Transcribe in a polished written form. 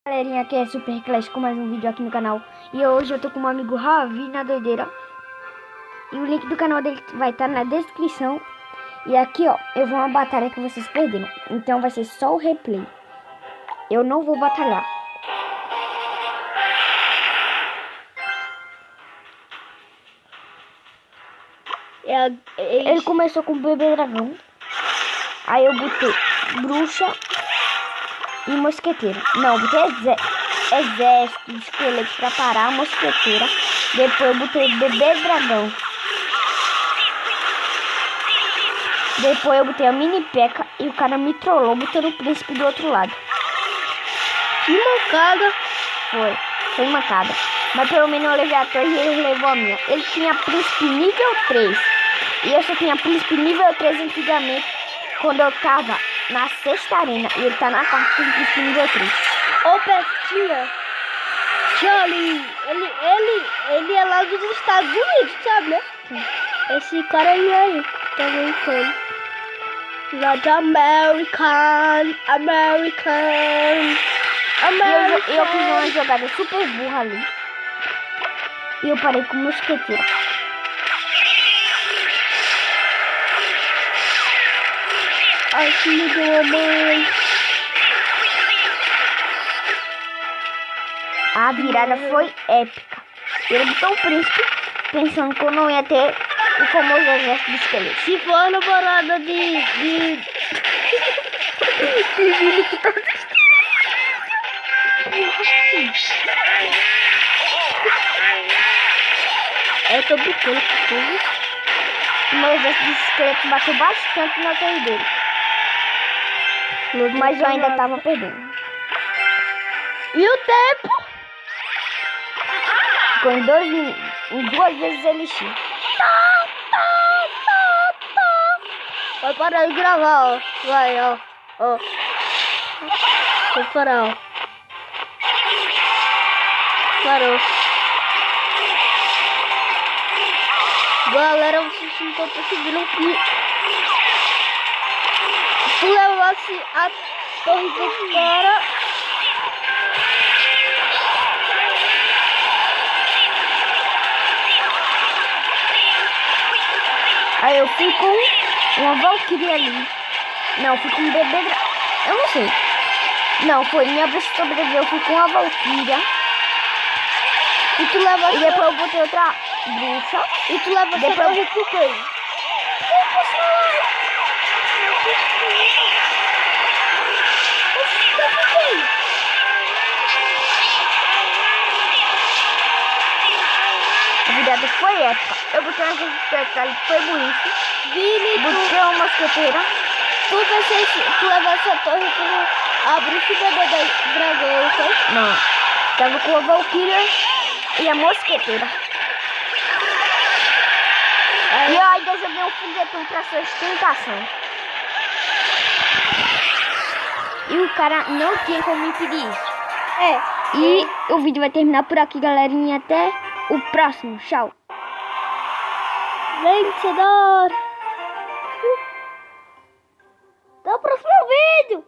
Galerinha, aqui é Super Clash com mais um vídeo aqui no canal. E hoje eu tô com um amigo Ravi na doideira. E o link do canal dele vai estar na descrição. E aqui, ó, eu vou uma batalha que vocês perderam. Então vai ser só o replay. Eu não vou batalhar. Ele começou com o bebê dragão. Aí eu botei bruxa e mosqueteiro. Não, botei exército de esqueleto pra parar a mosqueteira. Depois eu botei bebê dragão. Depois eu botei a mini peca e o cara me trollou botando o príncipe do outro lado. Que mancada. Foi mancada. Mas pelo menos eu levei a torre e ele levou a minha. Ele tinha príncipe nível 3. E eu só tinha príncipe nível 3 antigamente, quando eu tava na sexta arena. E ele tá na quarta com príncipe nível 3. Ô, Pestinha. Jolie. Ele é lá dos Estados Unidos, sabe, né? Sim. Esse cara aí, tá brincando. Lá de American. E eu fiz uma jogada super burra ali. E eu parei com o mosqueteiro. Ai, que me deu a mãe. A virada foi épica. Ele botou o príncipe, pensando que eu não ia ter o famoso exército de esqueleto. Se for a namorada de... Eu tô brincando com tudo. O meu exército de esqueleto bateu bastante na torre dele. Mas eu ainda tava perdendo. E o tempo? Ficou em 2 minutos. Em 2 vezes elixir. Vai parar de gravar, ó. Vai, ó. Vai parar, ó. Parou. Galera, vocês não estão percebendo que tu levasse a torre do cara. Aí eu fui com uma Valkyria ali. Não, fui com um bebê. Eu não sei. Não, foi minha bruxa sobreviveu. Eu fui com uma Valkyria. E tu leva. E depois eu botei outra bruxa. E tu leva depois essa torre pro quê? A virada foi épica. Eu botei uma especial, foi burrice. Vini, Botei uma mosqueteira. tu leva essa torre pro a bruxa e o bebê dragão, foi? Não. Tava com a Valkyria e a mosqueteira. E eu ainda joguei um foguetão pra sustentação. E o cara não tinha como impedir isso. E o vídeo vai terminar por aqui, galerinha. Até o próximo. Tchau. Vencedor! Até o próximo vídeo!